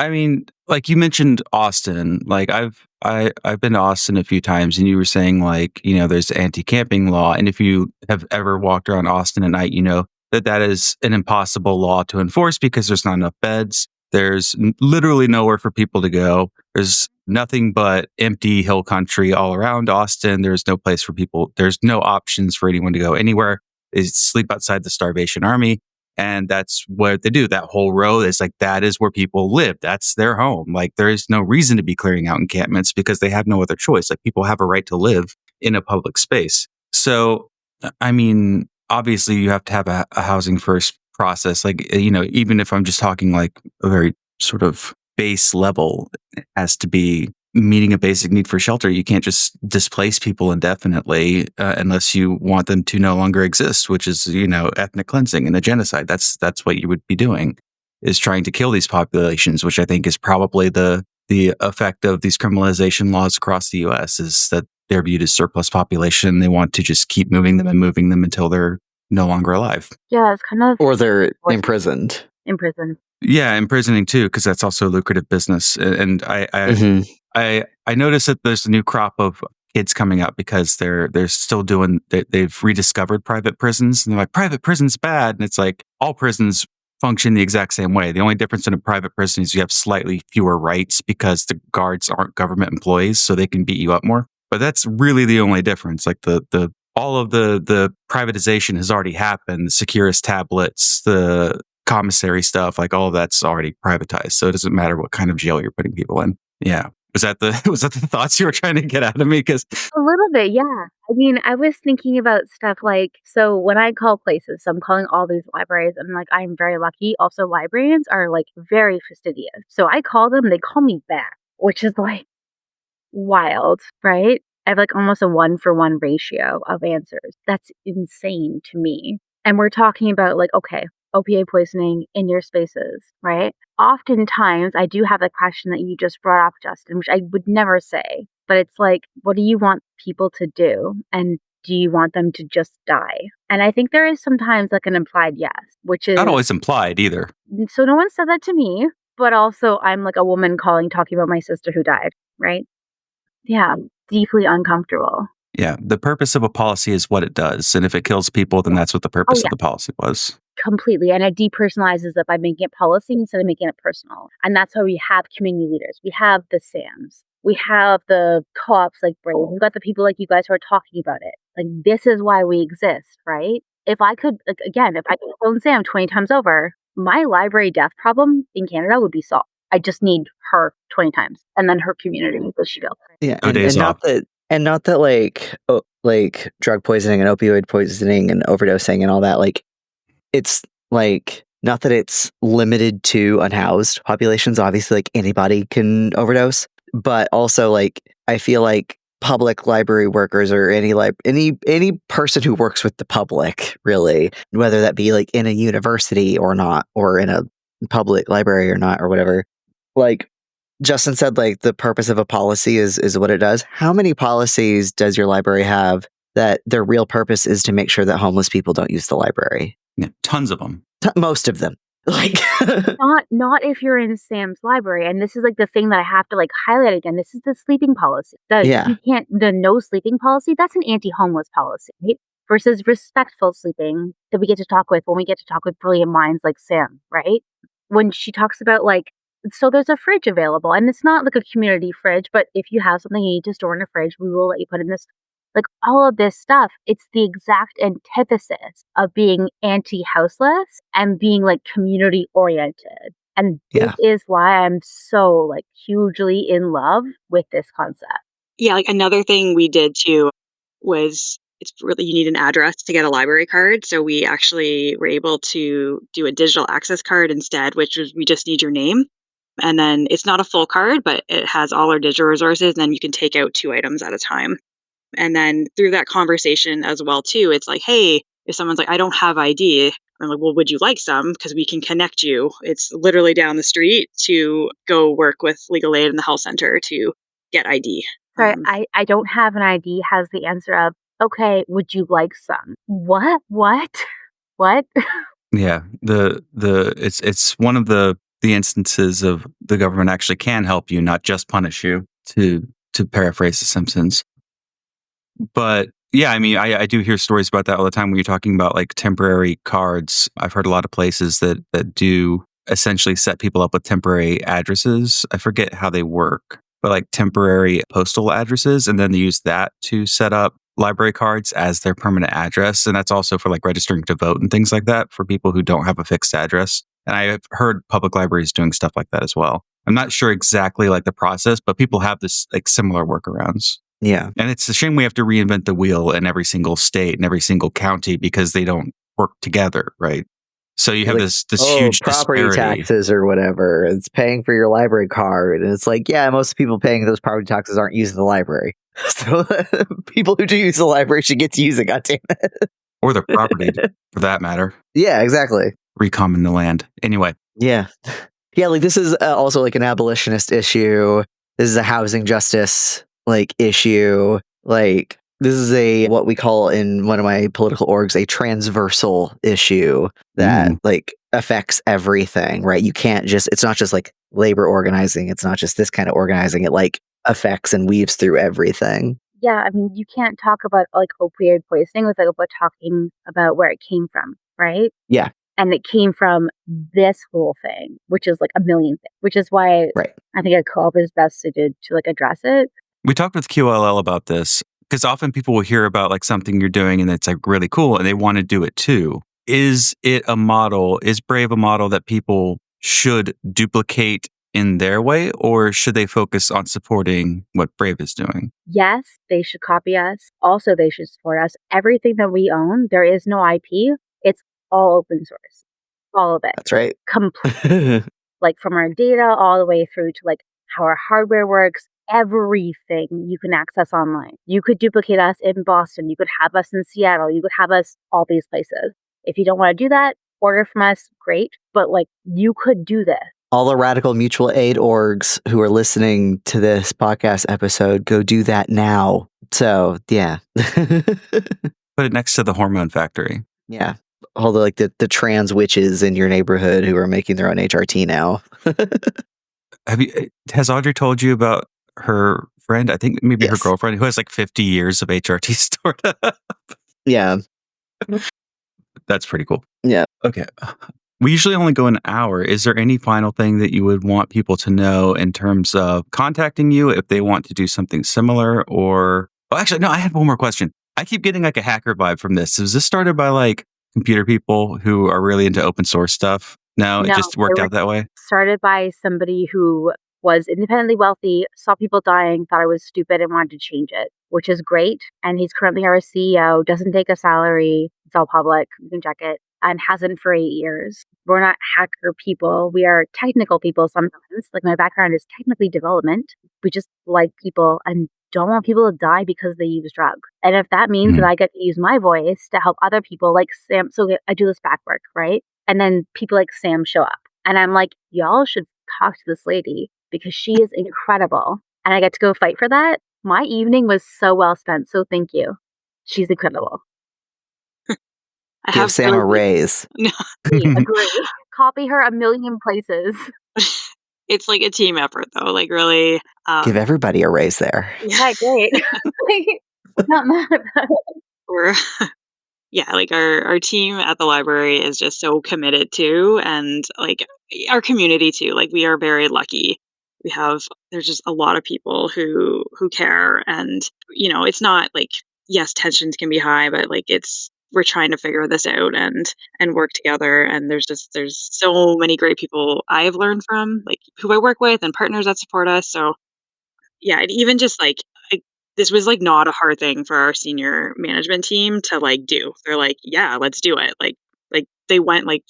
mean, like you mentioned Austin. Like I've been to Austin a few times, and you were saying like there's anti-camping law, and if you have ever walked around Austin at night, you know that is an impossible law to enforce because there's not enough beds. There's literally nowhere for people to go. There's nothing but empty hill country all around Austin. There's no place for people. There's no options for anyone to go anywhere. They sleep outside the Starvation Army. And that's what they do. That whole row is like, that is where people live. That's their home. Like there is no reason to be clearing out encampments because they have no other choice. Like people have a right to live in a public space. So, I mean, obviously you have to have a housing first process. Like, even if I'm just talking like a very sort of base level, it has to be meeting a basic need for shelter. You can't just displace people indefinitely unless you want them to no longer exist, which is, ethnic cleansing and a genocide. That's what you would be doing, is trying to kill these populations, which I think is probably the effect of these criminalization laws across the U.S. is that they're viewed as surplus population. They want to just keep moving them until they're no longer alive. Yeah, it's kind of... Or they're imprisoned. Imprisoned. Yeah, imprisoning too, because that's also a lucrative business. And I noticed that there's a new crop of kids coming up because they're still they've rediscovered private prisons, and they're like, private prison's bad. And it's like all prisons function the exact same way. The only difference in a private prison is you have slightly fewer rights because the guards aren't government employees, so they can beat you up more. But that's really the only difference. Like all of the privatization has already happened. The Securus tablets, the commissary stuff, like all of that's already privatized. So it doesn't matter what kind of jail you're putting people in. Yeah. Was that the thoughts you were trying to get out of me? Because a little bit, yeah. I mean, I was thinking about stuff like, so when I call places, so I'm calling all these libraries, and like I'm very lucky. Also, librarians are like very fastidious. So I call them, they call me back, which is like wild, right? I have like almost a 1-for-1 ratio of answers. That's insane to me. And we're talking about like, okay, opioid poisoning in your spaces, right? Oftentimes, I do have the question that you just brought up, Justin, which I would never say, but it's like, what do you want people to do? And do you want them to just die? And I think there is sometimes like an implied yes, which is... not always implied either. So no one said that to me, but also I'm like a woman talking about my sister who died, right? Yeah, deeply uncomfortable. Yeah, the purpose of a policy is what it does. And if it kills people, then that's what the purpose of the policy was. Completely. And it depersonalizes it by making it policy instead of making it personal. And that's why we have community leaders. We have the SAMs. We have the co-ops like Brave. We've got the people like you guys who are talking about it. Like, this is why we exist, right? If I could, like, again, if I could phone Sam 20 times over, my library death problem in Canada would be solved. I just need her 20 times. And then her community that she built. Yeah, and not that like drug poisoning and opioid poisoning and overdosing and all that, like, it's like, not that it's limited to unhoused populations. Obviously, like, anybody can overdose, but also like I feel like public library workers or any person who works with the public, really, whether that be like in a university or not, or in a public library or not, or whatever, like Justin said, like, the purpose of a policy is what it does. How many policies does your library have that their real purpose is to make sure that homeless people don't use the library? Yeah, tons of them. Most of them. Like, not if you're in Sam's library. And this is like the thing that I have to like highlight again. This is the sleeping policy. The no sleeping policy, that's an anti-homeless policy, right? Versus respectful sleeping that we get to talk with when we get to talk with brilliant minds like Sam, right? When she talks about like, so there's a fridge available, and it's not like a community fridge, but if you have something you need to store in a fridge, we will let you put in this. Like, all of this stuff, it's the exact antithesis of being anti-houseless and being like community oriented. And this is why I'm so like hugely in love with this concept. Yeah, like another thing we did too was it's really you need an address to get a library card. So we actually were able to do a digital access card instead, which was we just need your name. And then it's not a full card, but it has all our digital resources. And then you can take out 2 items at a time. And then through that conversation as well too, it's like, hey, if someone's like, I don't have ID, I'm like, well, would you like some? Because we can connect you. It's literally down the street to go work with legal aid in the health center to get ID. Sorry, I don't have an ID has the answer of, okay, would you like some? What? What? Yeah, it's one of the instances of the government actually can help you, not just punish you. To paraphrase The Simpsons. But yeah, I mean, I do hear stories about that all the time when you're talking about like temporary cards. I've heard a lot of places that do essentially set people up with temporary addresses. I forget how they work, but like temporary postal addresses, and then they use that to set up library cards as their permanent address. And that's also for like registering to vote and things like that for people who don't have a fixed address. And I've heard public libraries doing stuff like that as well. I'm not sure exactly like the process, but people have this like similar workarounds. Yeah. And it's a shame we have to reinvent the wheel in every single state and every single county because they don't work together, right? So you have Like, this huge property disparity. taxes or whatever. It's paying for your library card. And it's like, yeah, most people paying those property taxes aren't using the library. So people who do use the library should get to use it, goddammit. Or the property, for that matter. Yeah, exactly. Recommon the land. Anyway. Yeah. Yeah, like this is also like an abolitionist issue. This is a housing justice like issue. Like this is a what we call in one of my political orgs a transversal issue that like affects everything, right? You can't just it's not just like labor organizing, it's not just this kind of organizing, it like affects and weaves through everything. Yeah, I mean, you can't talk about like opioid poisoning without talking about where it came from, right? Yeah. And it came from this whole thing, which is like a million things, which is why I think a co-op is best suited to like address it. We talked with QLL about this because often people will hear about like something you're doing and it's like really cool and they want to do it too. Is it a model? Is Brave a model that people should duplicate in their way, or should they focus on supporting what Brave is doing? Yes, they should copy us. Also, they should support us. Everything that we own, there is no IP. It's all open source. All of it. That's right. Complete. Like from our data all the way through to like how our hardware works. Everything you can access online. You could duplicate us in Boston. You could have us in Seattle. You could have us all these places. If you don't want to do that, order from us, great. But like you could do this. All the radical mutual aid orgs who are listening to this podcast episode, go do that now. So yeah. Put it next to the hormone factory. Yeah. All the like the trans witches in your neighborhood who are making their own HRT now. Has Audrey told you about her friend? I think maybe her girlfriend who has like 50 years of HRT stored up. Yeah. That's pretty cool. Yeah. Okay. We usually only go an hour. Is there any final thing that you would want people to know in terms of contacting you if they want to do something similar? Or actually, no, I had one more question. I keep getting like a hacker vibe from this. Was this started by like computer people who are really into open source stuff? No, it just worked out that way? Started by somebody who was independently wealthy, saw people dying, thought I was stupid and wanted to change it, which is great. And he's currently our CEO, doesn't take a salary. It's all public. You can check it. And hasn't for 8 years. We're not hacker people. We are technical people sometimes. Like my background is technically development. We just like people and don't want people to die because they use drugs. And if that means that I get to use my voice to help other people like Sam, so I do this back work, right? And then people like Sam show up. And I'm like, y'all should talk to this lady because she is incredible. And I get to go fight for that. My evening was so well spent. So thank you. She's incredible. Give Sam a raise. No. Agree. Copy her a million places. It's like a team effort, though. Like really, give everybody a raise there. Yeah, great. Not mad about it. Yeah, like our team at the library is just so committed to, and like our community too. Like we are very lucky. There's just a lot of people who care, and it's not like yes, tensions can be high, but like we're trying to figure this out and work together. And there's so many great people I've learned from, like who I work with and partners that support us. So yeah, and even just like this was like not a hard thing for our senior management team to like do. They're like, yeah, let's do it. Like they went like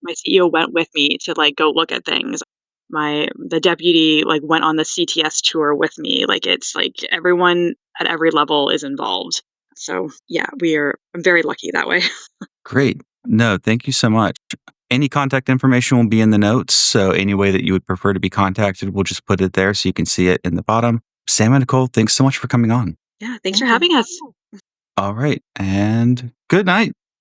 my CEO went with me to like go look at things. The deputy like went on the CTS tour with me. Like it's like everyone at every level is involved. So yeah, I'm very lucky that way. Great. No, thank you so much. Any contact information will be in the notes. So any way that you would prefer to be contacted, we'll just put it there so you can see it in the bottom. Sam and Nicole, thanks so much for coming on. Yeah, thanks for having us. All right. And good night.